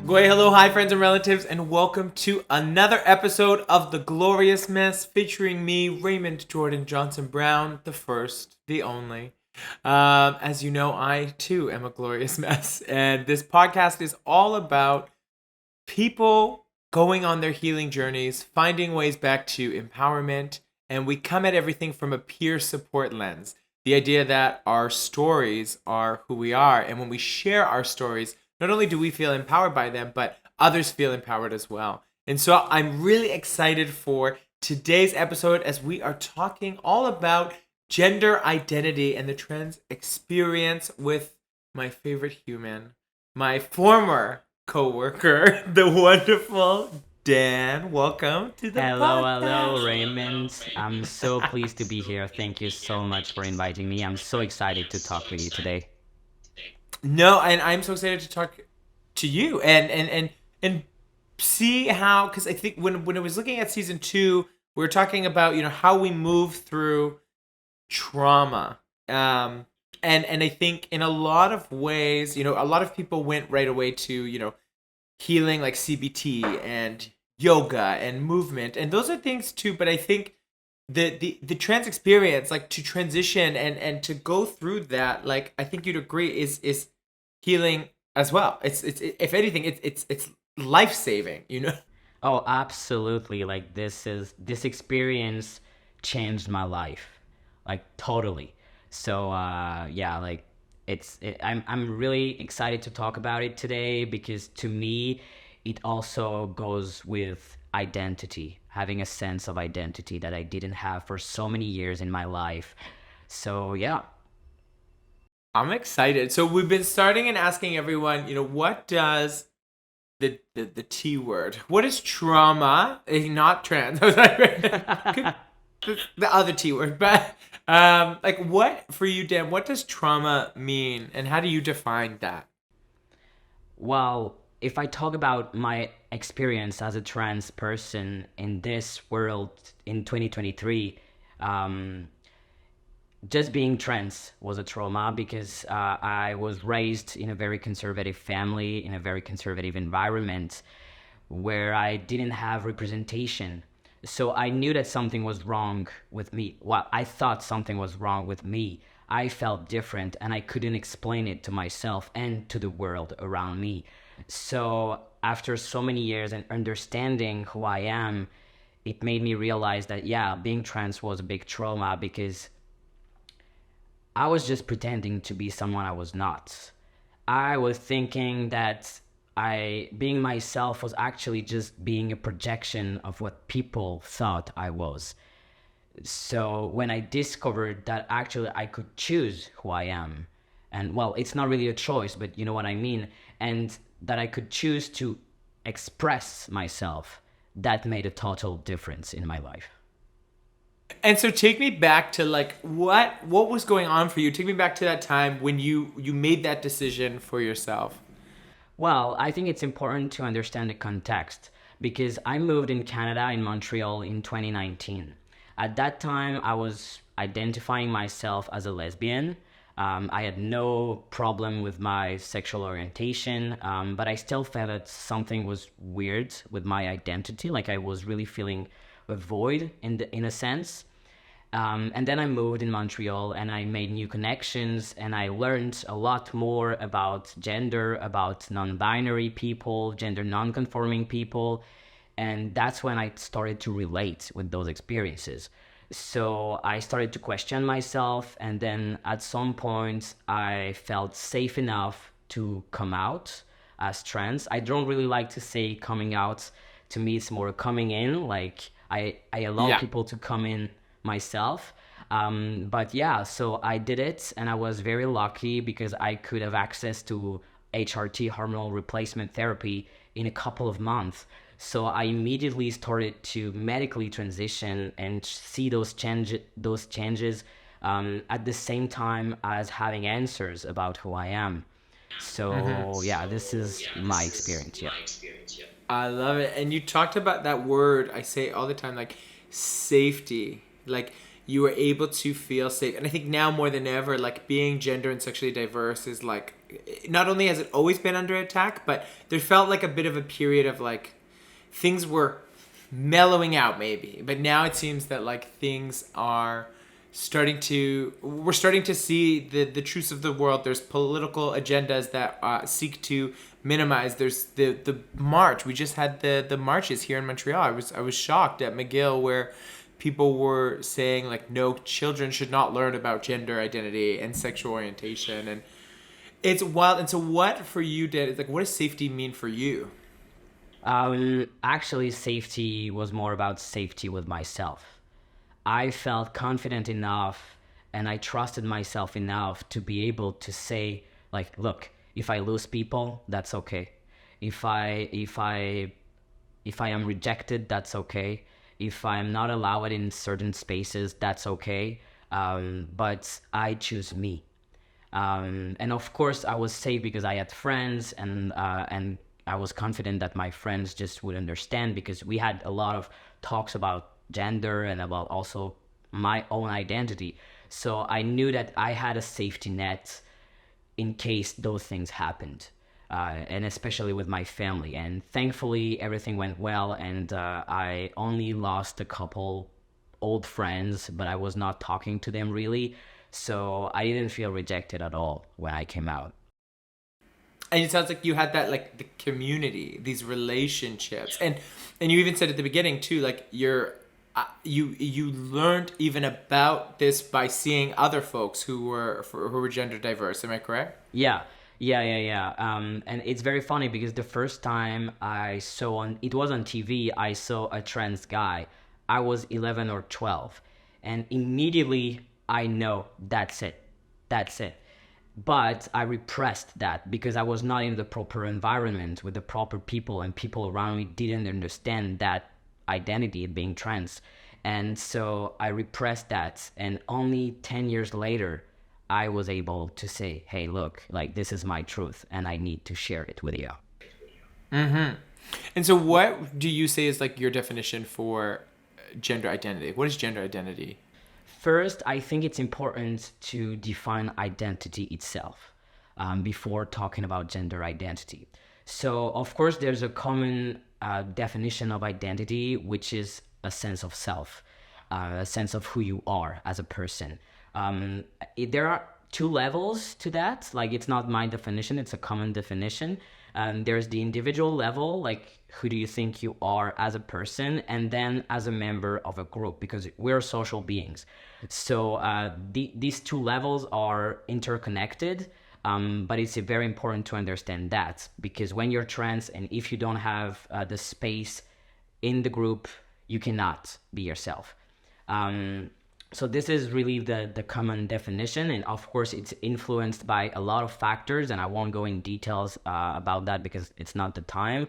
Way hello, hi friends and relatives, and welcome to another episode of The Glorious Mess featuring me, Raymond Jordan Johnson Brown, the first, the only. As you know, I too am a glorious mess, and this podcast is all about people going on their healing journeys, finding ways back to empowerment, and we come at everything from a peer support lens. The idea that our stories are who we are, and when we share our stories, not only do we feel empowered by them, but others feel empowered as well. And so I'm really excited for today's episode as we are talking all about gender identity and the trans experience with my favorite human, my former co-worker, the wonderful Dan. Welcome to the Hello, podcast. Raymond. I'm so pleased to be here. Thank you so much for inviting me. I'm so excited to talk with you today. No, and I'm so excited to talk to you and see how, because I think when I was looking at season 2, we were talking about how we move through trauma. And I think in a lot of ways, a lot of people went right away to healing like CBT and yoga and movement, and those are things too. But I think the trans experience, like to transition and to go through that, like I think you'd agree is healing as well. It's if anything, it's life saving. Oh, absolutely. Like this experience changed my life. Like totally. So yeah, like I'm really excited to talk about it today because to me it also goes with identity, having a sense of identity that I didn't have for so many years in my life. So yeah. I'm excited. So we've been starting and asking everyone, what does the T word? What is trauma? Not trans. The other T word, but like what for you, Dan? What does trauma mean, and how do you define that? Well, if I talk about my experience as a trans person in this world in 2023, um, just being trans was a trauma because I was raised in a very conservative family, in a very conservative environment where I didn't have representation. So I knew that something was wrong with me. Well, I thought something was wrong with me. I felt different and I couldn't explain it to myself and to the world around me. So after so many years and understanding who I am, it made me realize that, yeah, being trans was a big trauma because I was just pretending to be someone I was not. I was thinking that I being myself was actually just being a projection of what people thought I was. So when I discovered that actually I could choose who I am, and well, it's not really a choice, but you know what I mean, and that I could choose to express myself, that made a total difference in my life. And so take me back to like what was going on for you. Take me back to that time when you made that decision for yourself. Well, I think it's important to understand the context because I moved in Canada, in Montreal, in 2019. At that time, I was identifying myself as a lesbian. I had no problem with my sexual orientation, but I still felt that something was weird with my identity. Like I was really feeling a void in a sense. And then I moved in Montreal and I made new connections and I learned a lot more about gender, about non binary people, gender non conforming people. And that's when I started to relate with those experiences. So I started to question myself. And then at some point, I felt safe enough to come out as trans. I don't really like to say coming out. To me, it's more coming in. Like I allow Yeah. people to come in myself. But yeah, so I did it, and I was very lucky because I could have access to HRT, hormonal replacement therapy, in a couple of months. So I immediately started to medically transition and see those changes at the same time as having answers about who I am. So yeah, this is my experience. Yeah. I love it. And you talked about that word I say all the time, like safety. Like you were able to feel safe. And I think now more than ever, like being gender and sexually diverse is like, not only has it always been under attack, but there felt like a bit of a period of like things were mellowing out maybe. But now it seems that like things are we're starting to see the truths of the world. There's political agendas that seek to minimize. There's the march. We just had the marches here in Montreal. I was shocked at McGill where people were saying like no children should not learn about gender identity and sexual orientation, and it's wild. And so what for you did like what does safety mean for you? Actually, safety was more about safety with myself. I felt confident enough and I trusted myself enough to be able to say, like, look, if I lose people, that's okay. If I am rejected, that's okay. If I'm not allowed in certain spaces, that's okay. But I choose me. And of course, I was safe because I had friends, and I was confident that my friends just would understand because we had a lot of talks about gender and about also my own identity. So I knew that I had a safety net in case those things happened, and especially with my family. And thankfully, everything went well, and I only lost a couple old friends, but I was not talking to them really. So I didn't feel rejected at all when I came out. And it sounds like you had that like the community, these relationships, and you even said at the beginning too, like you learned even about this by seeing other folks who were gender diverse. Am I correct? Yeah, yeah. And it's very funny because the first time it was on TV, I saw a trans guy. I was 11 or 12. And immediately I know that's it. That's it. But I repressed that because I was not in the proper environment with the proper people, and people around me didn't understand that identity being trans. And so I repressed that. And only 10 years later, I was able to say, hey, look, like this is my truth and I need to share it with you. And so what do you say is like your definition for gender identity? What is gender identity? First, I think it's important to define identity itself before talking about gender identity. So, of course, there's a common definition of identity, which is a sense of self, a sense of who you are as a person. There are two levels to that. Like, it's not my definition, it's a common definition. There's the individual level, like who do you think you are as a person, and then as a member of a group, because we're social beings. So these two levels are interconnected, but it's very important to understand that, because when you're trans and if you don't have the space in the group, you cannot be yourself. So this is really the common definition, and of course it's influenced by a lot of factors, and I won't go in details about that because it's not the time.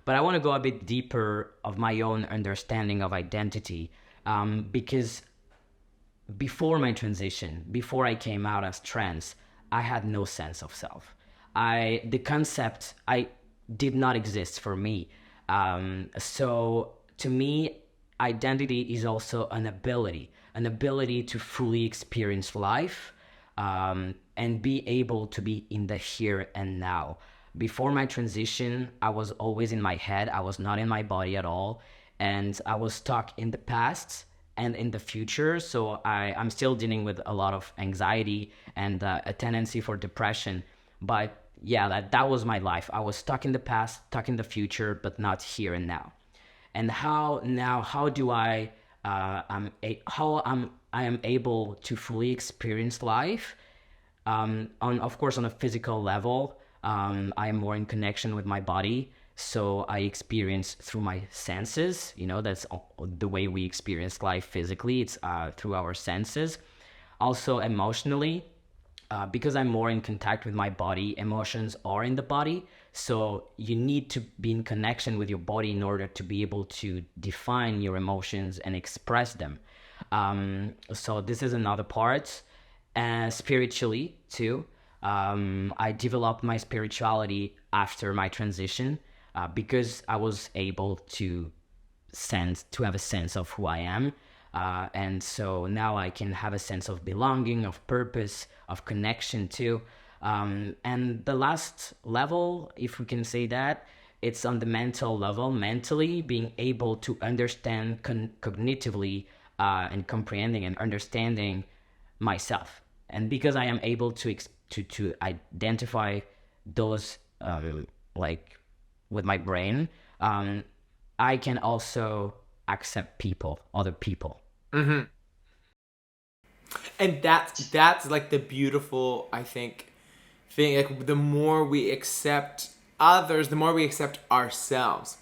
But I want to go a bit deeper of my own understanding of identity, because before my transition, before I came out as trans, I had no sense of self. The concept I did not exist for me. So to me, identity is also an ability to fully experience life, and be able to be in the here and now. Before my transition, I was always in my head. I was not in my body at all. And I was stuck in the past and in the future. So I'm still dealing with a lot of anxiety and a tendency for depression. But yeah, that was my life. I was stuck in the past, stuck in the future, but not here and now. And how do I am able to fully experience life, on of course on a physical level. I am more in connection with my body, so I experience through my senses. That's the way we experience life physically. It's through our senses. Also emotionally, because I'm more in contact with my body, emotions are in the body. So you need to be in connection with your body in order to be able to define your emotions and express them. So this is another part. And spiritually too, I developed my spirituality after my transition, because I was able to have a sense of who I am. And so now I can have a sense of belonging, of purpose, of connection too. And the last level, if we can say that, it's on the mental level, mentally being able to understand cognitively, and comprehending and understanding myself. And because I am able to identify those, like with my brain, um, I can also accept people, other people. And that's like the beautiful, I think, thing. Like the more we accept others, the more we accept ourselves.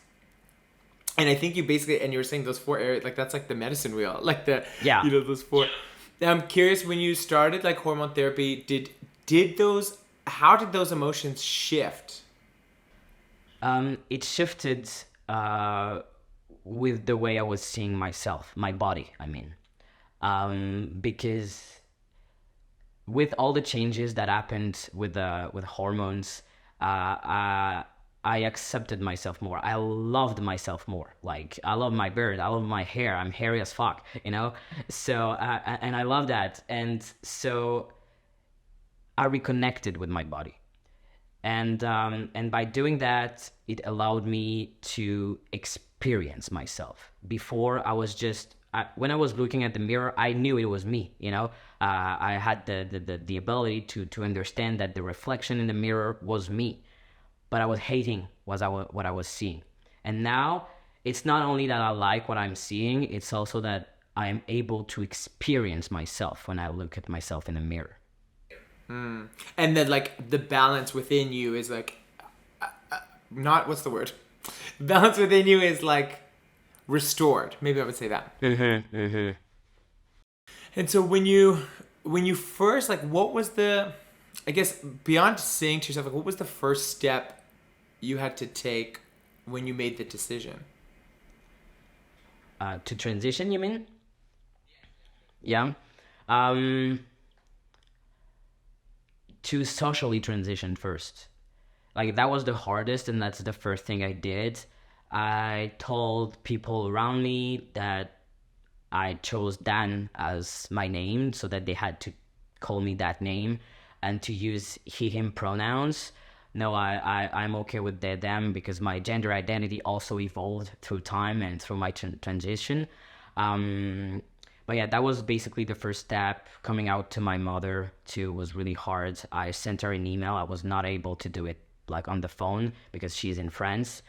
And I think you basically, and you were saying those four areas, like that's like the medicine wheel, like the, Yeah. those four. I'm curious, when you started like hormone therapy, did those, how did those emotions shift? It shifted, with the way I was seeing myself, my body, I mean. Because with all the changes that happened with hormones, I accepted myself more. I loved myself more. Like I love my beard, I love my hair. I'm hairy as fuck, you know. So and I love that, and so I reconnected with my body, and by doing that, it allowed me to experience myself. Before, I was just when I was looking at the mirror, I knew it was me. You know, I had the ability to understand that the reflection in the mirror was me, but I was hating what I was seeing. And now it's not only that I like what I'm seeing; it's also that I am able to experience myself when I look at myself in the mirror. And then like the balance within you is like, not, what's the word? Balance within you is like restored. Maybe I would say that. And so when you first, like, what was the, I guess beyond saying to yourself, like, what was the first step you had to take when you made the decision? To transition, you mean? Yeah. Um, to socially transition first. Like that was the hardest, and that's the first thing I did. I told people around me that I chose Dan as my name, so that they had to call me that name, and to use he him pronouns. No, I'm okay with they them, because my gender identity also evolved through time and through my transition. um but yeah, that was basically the first step. Coming out to my mother too was really hard. I sent her an email. I was not able to do it like on the phone because she's in France.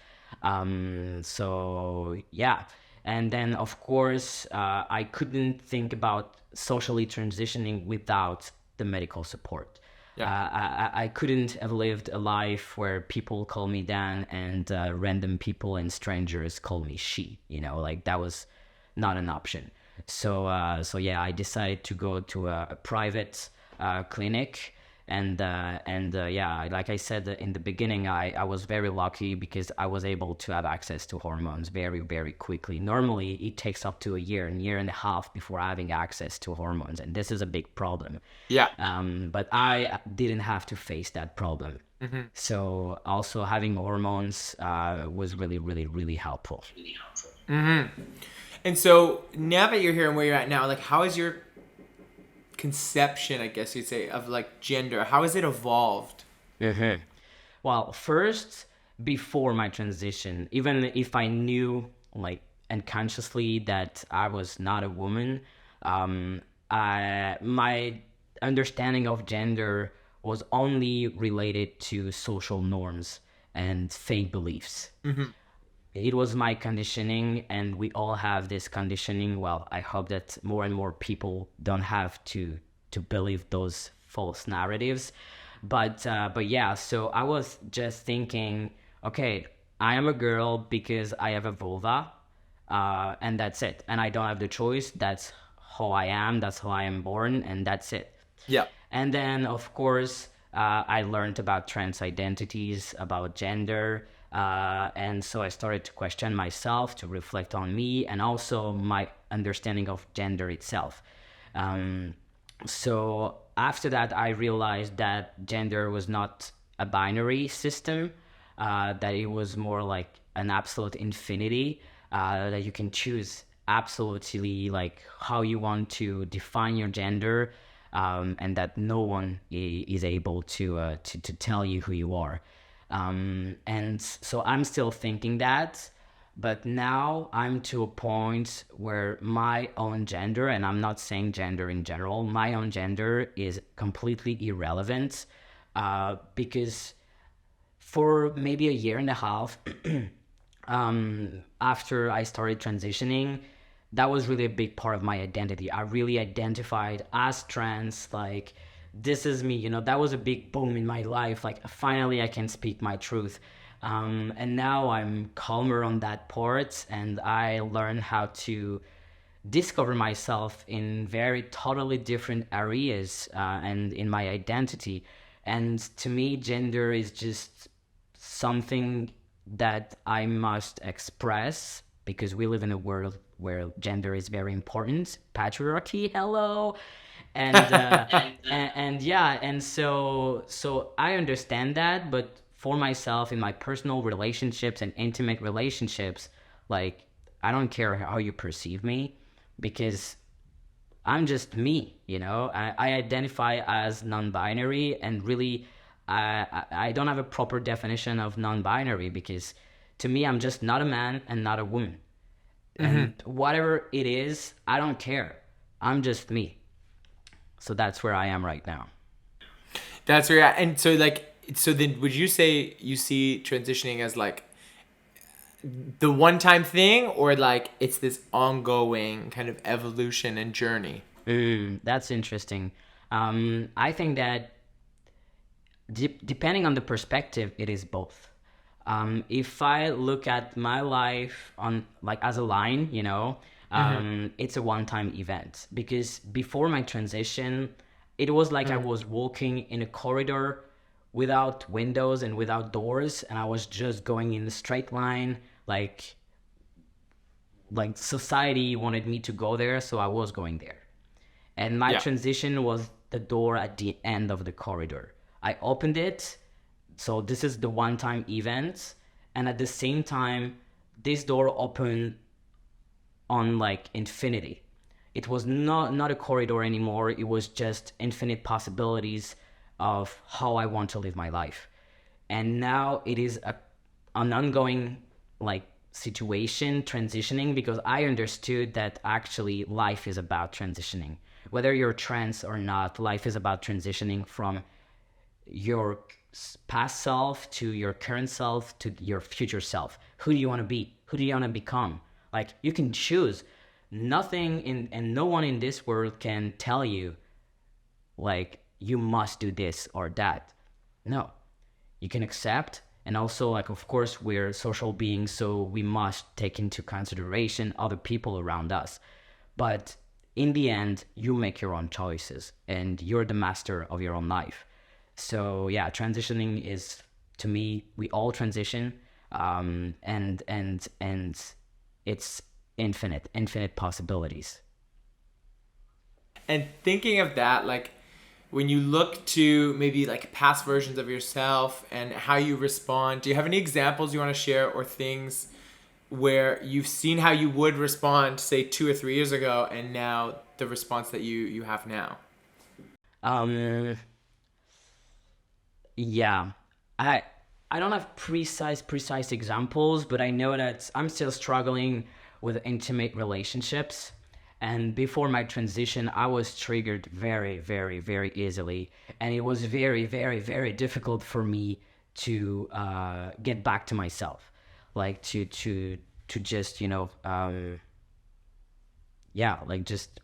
So yeah, and then of course, I couldn't think about socially transitioning without the medical support. Yeah. I couldn't have lived a life where people call me Dan, and random people and strangers call me she. You know, like that was not an option. So yeah, I decided to go to a private clinic, and yeah, like I said in the beginning, I was very lucky because I was able to have access to hormones very, very quickly. Normally, it takes up to a year and a half before having access to hormones, and this is a big problem. Yeah. But I didn't have to face that problem. So also having hormones was really, really, really helpful. And so now that you're here and where you're at now, like, how is your conception, I guess you'd say, of like gender? How has it evolved? Well, first, before my transition, even if I knew, like, unconsciously that I was not a woman, my understanding of gender was only related to social norms and fake beliefs. It was my conditioning, and we all have this conditioning. Well, I hope that more and more people don't have to believe those false narratives. But yeah, so I was just thinking, okay, I am a girl because I have a vulva, and that's it, and I don't have the choice. That's how I am, that's how I am born, and that's it. Yeah. And then, of course, I learned about trans identities, about gender, and so I started to question myself, to reflect on me, and also my understanding of gender itself. Um, so after that, I realized that gender was not a binary system, that it was more like an absolute infinity, that you can choose absolutely like how you want to define your gender, and that no one is able to tell you who you are. And so I'm still thinking that, but now I'm to a point where my own gender, and I'm not saying gender in general, my own gender is completely irrelevant, because for maybe a year and a half, after I started transitioning, that was really a big part of my identity. I really identified as trans, like, this is me, that was a big boom in my life. Like, finally, I can speak my truth. And now I'm calmer on that part, and I learn how to discover myself in very totally different areas, and in my identity. And to me, gender is just something that I must express, because we live in a world where gender is very important. Patriarchy, hello. And and yeah, and so I understand that, but for myself, in my personal relationships and intimate relationships, like, I don't care how you perceive me, because I'm just me, I identify as non-binary, and really, I don't have a proper definition of non-binary, because to me, I'm just not a man and not a woman. And whatever it is, I don't care. I'm just me. So that's where I am right now. That's where you're at. And so like, so then would you say you see transitioning as like the one time thing, or like it's this ongoing kind of evolution and journey? That's interesting. I think that depending on the perspective, it is both. If I look at my life on like as a line, it's a one-time event, because before my transition, it was like I was walking in a corridor without windows and without doors, and I was just going in a straight line, like society wanted me to go there, so I was going there. And my Yeah. transition was the door at the end of the corridor. I opened it, so this is the one time event, and at the same time, this door opened on like infinity. It was not a corridor anymore, it was just infinite possibilities of how I want to live my life. And now it is an ongoing like situation transitioning, because I understood that actually life is about transitioning. Whether you're trans or not, life is about transitioning from your past self to your current self to your future self. Who do you want to be? Who do you want to become? Like, you can choose. Nothing in and no one in this world can tell you like you must do this or that. No, you can accept. And also, like, of course, we're social beings, so we must take into consideration other people around us. But in the end, you make your own choices, and you're the master of your own life. So yeah, transitioning is, to me, we all transition, and it's infinite possibilities. And thinking of that, like when you look to maybe like past versions of yourself and how you respond, do you have any examples you want to share, or things where you've seen how you would respond, say 2 or 3 years ago, and now the response that you have now? Um, Yeah, I I don't have precise examples, but I know that I'm still struggling with intimate relationships. And before my transition, I was triggered very easily, and it was very difficult for me to get back to myself, like to just yeah, like just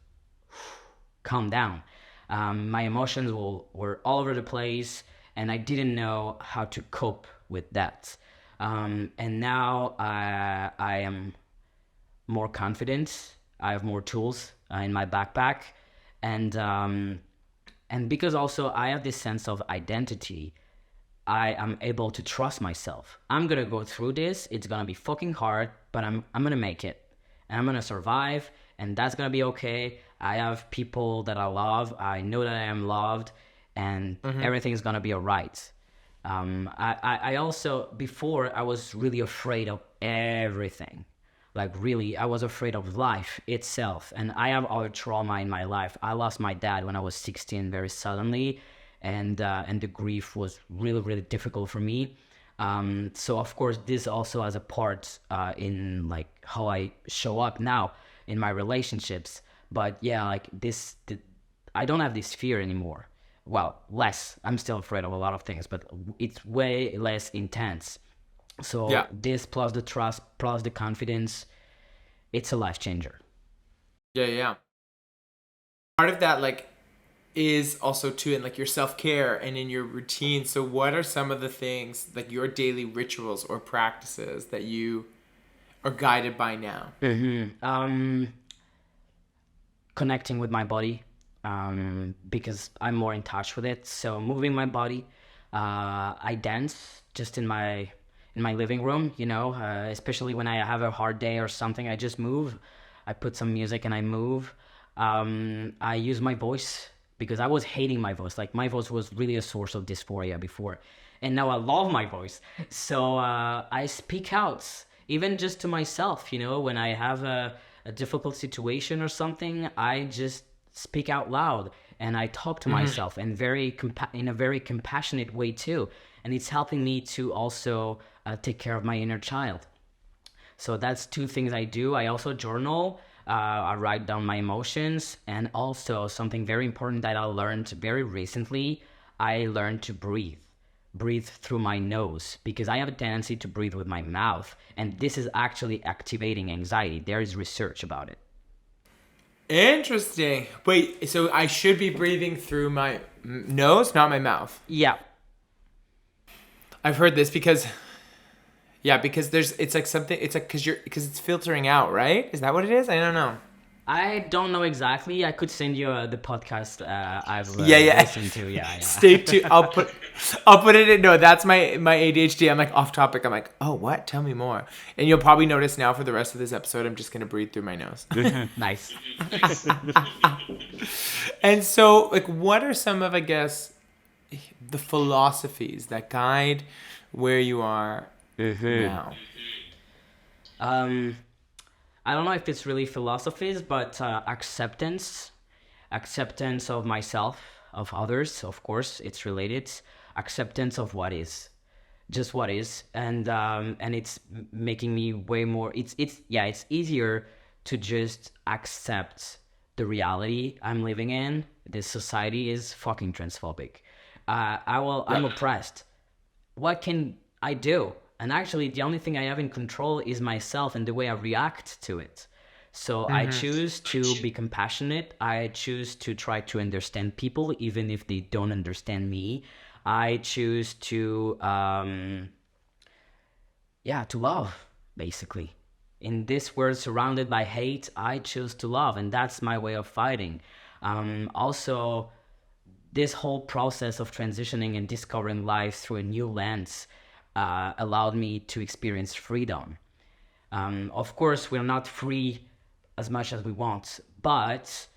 calm down. My emotions were all over the place, and I didn't know how to cope with that. And now I am more confident. I have more tools in my backpack, and because also I have this sense of identity, I am able to trust myself. I'm gonna go through this. It's gonna be fucking hard, but I'm gonna make it, and I'm gonna survive, and that's gonna be okay. I have people that I love. I know that I am loved, and everything's gonna be alright. I also, before, I was really afraid of everything. Like really, I was afraid of life itself. And I have other trauma in my life. I lost my dad when I was 16 very suddenly, and the grief was really really difficult for me. So of course this also has a part in like how I show up now in my relationships. But yeah, like I don't have this fear anymore. Well, less. I'm still afraid of a lot of things, but it's way less intense. So Yeah. this plus the trust plus the confidence, it's a life changer. Yeah, yeah. Part of that like is also too in like your self-care and in your routine. So what are some of the things like your daily rituals or practices that you are guided by now? Connecting with my body, because I'm more in touch with it. So moving my body, I dance just in my living room. Especially when I have a hard day or something, I just move. I put some music and I move. I use my voice because I was hating my voice. Like my voice was really a source of dysphoria before, and now I love my voice. So I speak out, even just to myself. When I have a difficult situation or something, I just speak out loud and I talk to myself, and in a very compassionate way too. And it's helping me to also take care of my inner child. So that's two things I do. I also journal. I write down my emotions, and also something very important that I learned very recently. I learned to breathe through my nose, because I have a tendency to breathe with my mouth, and this is actually activating anxiety. There is research about it. Interesting. Wait, so I should be breathing through my nose, not my mouth. Yeah, I've heard this because yeah, because there's it's like something it's like because it's filtering out, right? Is that what it is? I don't know. I don't know exactly. I could send you the podcast I've Yeah, yeah. listened to. Yeah, Stay yeah. tuned. I'll put it in. No, that's my ADHD. I'm like off topic. I'm like, oh, what? Tell me more. And you'll probably notice now for the rest of this episode, I'm just gonna breathe through my nose. Nice. And so, like, what are some of, I guess, the philosophies that guide where you are now? Um, I don't know if it's really philosophies, but acceptance of myself, of others. Of course, it's related. Acceptance of what is, just what is, and it's making me way more. It's yeah, it's easier to just accept the reality I'm living in. This society is fucking transphobic. I'm oppressed. What can I do? And actually, the only thing I have in control is myself and the way I react to it. So I choose to be compassionate. I choose to try to understand people, even if they don't understand me. I choose to love, basically. In this world surrounded by hate, I choose to love, and that's my way of fighting. Also, this whole process of transitioning and discovering life through a new lens allowed me to experience freedom. Of course, we're not free as much as we want, but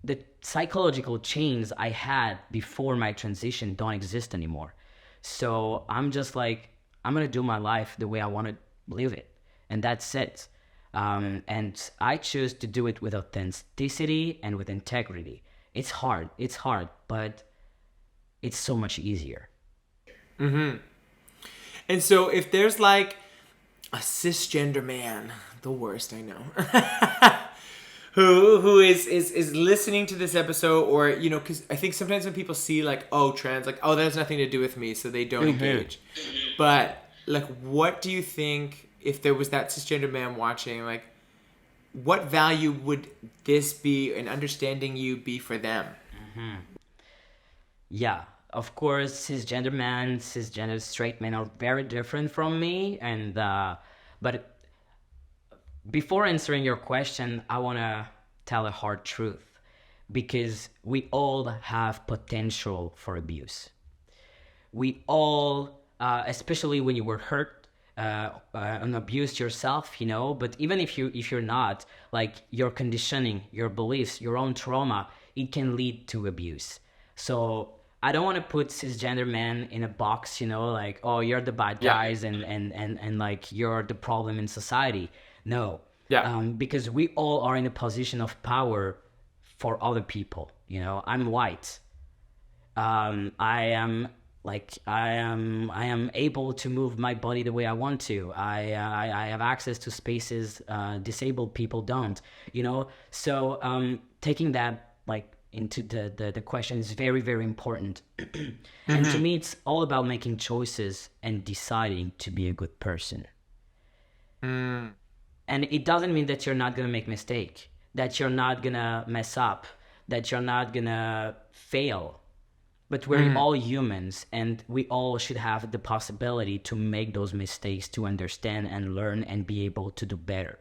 the psychological chains I had before my transition don't exist anymore. So I'm just like, I'm gonna do my life the way I want to live it, and that's it. And I choose to do it with authenticity and with integrity. It's hard, but it's so much easier. And so, if there's like a cisgender man, the worst I know, who is listening to this episode, or because I think sometimes when people see like, oh, trans, like, oh, that has nothing to do with me, so they don't engage. But like, what do you think if there was that cisgender man watching, like, what value would this be and understanding you be for them? Yeah, of course, cisgender straight men are very different from me, and but before answering your question, I wanna tell a hard truth, because we all have potential for abuse. We all, especially when you were hurt and abused yourself, but even if you're not, like, your conditioning, your beliefs, your own trauma, it can lead to abuse. So I don't want to put cisgender men in a box, like, oh, you're the bad Yeah. guys, and like you're the problem in society. No, Yeah. because we all are in a position of power for other people. I'm white. I am able to move my body the way I want to. I have access to spaces disabled people don't. So taking that like into the question is very, very important. And to me, it's all about making choices and deciding to be a good person. Mm. And it doesn't mean that you're not gonna make mistake, that you're not gonna mess up, that you're not gonna fail. But we're Mm. all humans, and we all should have the possibility to make those mistakes, to understand and learn and be able to do better.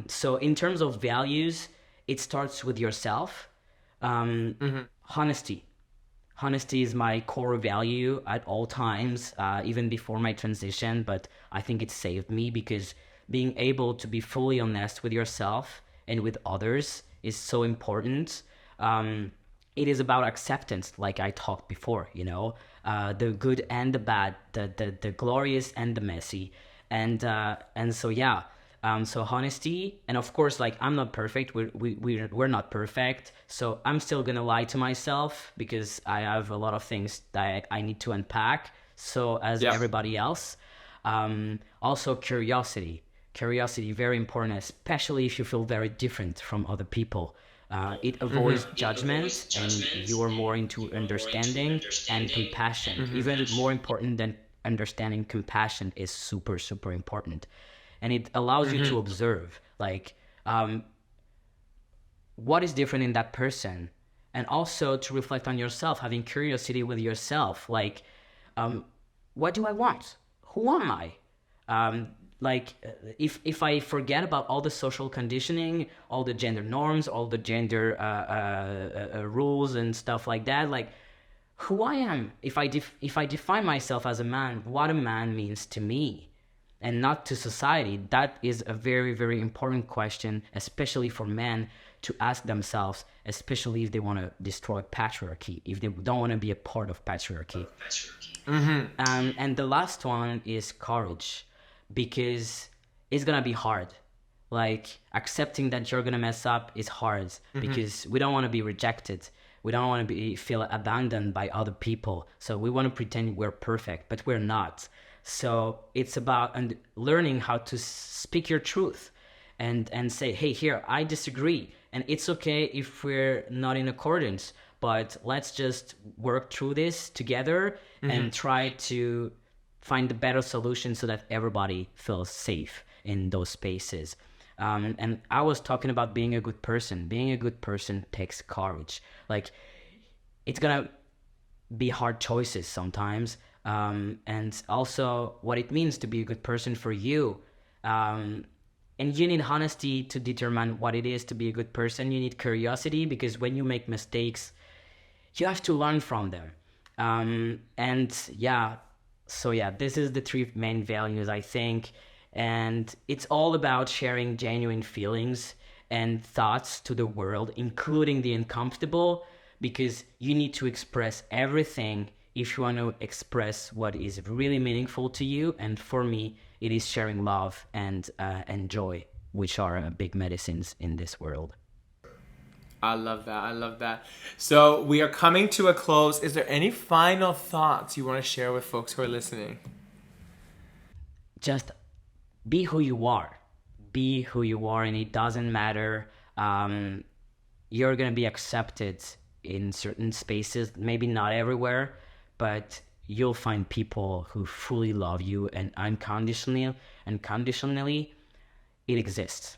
So in terms of values, it starts with yourself. Honesty. Honesty is my core value at all times, even before my transition, but I think it saved me because being able to be fully honest with yourself and with others is so important. It is about acceptance, like I talked before, the good and the bad, the glorious and the messy. And so, yeah. So honesty, and of course, like, I'm not perfect. We're not perfect. So I'm still gonna lie to myself because I have a lot of things that I need to unpack. So as Yeah. everybody else, also curiosity, very important, especially if you feel very different from other people. It avoids judgment, and you are more into understanding and compassion. Even more important than understanding, compassion is super, super important. And it allows you to observe, like, what is different in that person, and also to reflect on yourself, having curiosity with yourself, like, what do I want? Who am I? If I forget about all the social conditioning, all the gender norms, all the gender rules and stuff like that, like, who I am, if I define myself as a man, what a man means to me and not to society, that is a very, very important question, especially for men to ask themselves, especially if they want to destroy patriarchy, if they don't want to be a part of patriarchy. And the last one is courage, because it's gonna be hard. Like, accepting that you're gonna mess up is hard because we don't want to be rejected. We don't want to feel abandoned by other people. So we want to pretend we're perfect, but we're not. So it's about learning how to speak your truth and say, hey, here, I disagree. And it's okay if we're not in accordance, but let's just work through this together and try to find the better solution so that everybody feels safe in those spaces. And I was talking about being a good person. Being a good person takes courage. Like, it's gonna be hard choices sometimes. And also what it means to be a good person for you. And you need honesty to determine what it is to be a good person. You need curiosity, because when you make mistakes, you have to learn from them. And yeah, so yeah, this is the three main values, I think. And it's all about sharing genuine feelings and thoughts to the world, including the uncomfortable, because you need to express everything if you want to express what is really meaningful to you. And for me, it is sharing love and joy, which are big medicines in this world. I love that. I love that. So we are coming to a close. Is there any final thoughts you want to share with folks who are listening? Just be who you are. Be who you are, and it doesn't matter. You're going to be accepted in certain spaces, maybe not everywhere, but you'll find people who fully love you and unconditionally. It exists.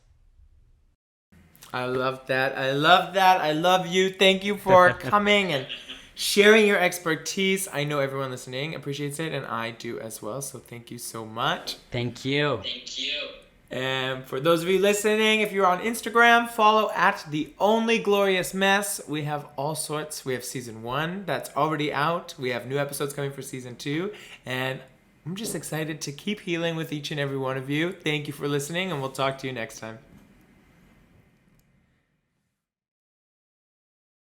I love that. I love that. I love you. Thank you for coming and sharing your expertise. I know everyone listening appreciates it, and I do as well. So thank you so much. Thank you. And for those of you listening, if you're on Instagram, follow at The Only Glorious Mess. We have all sorts. We have season 1 that's already out. We have new episodes coming for season 2. And I'm just excited to keep healing with each and every one of you. Thank you for listening, and we'll talk to you next time.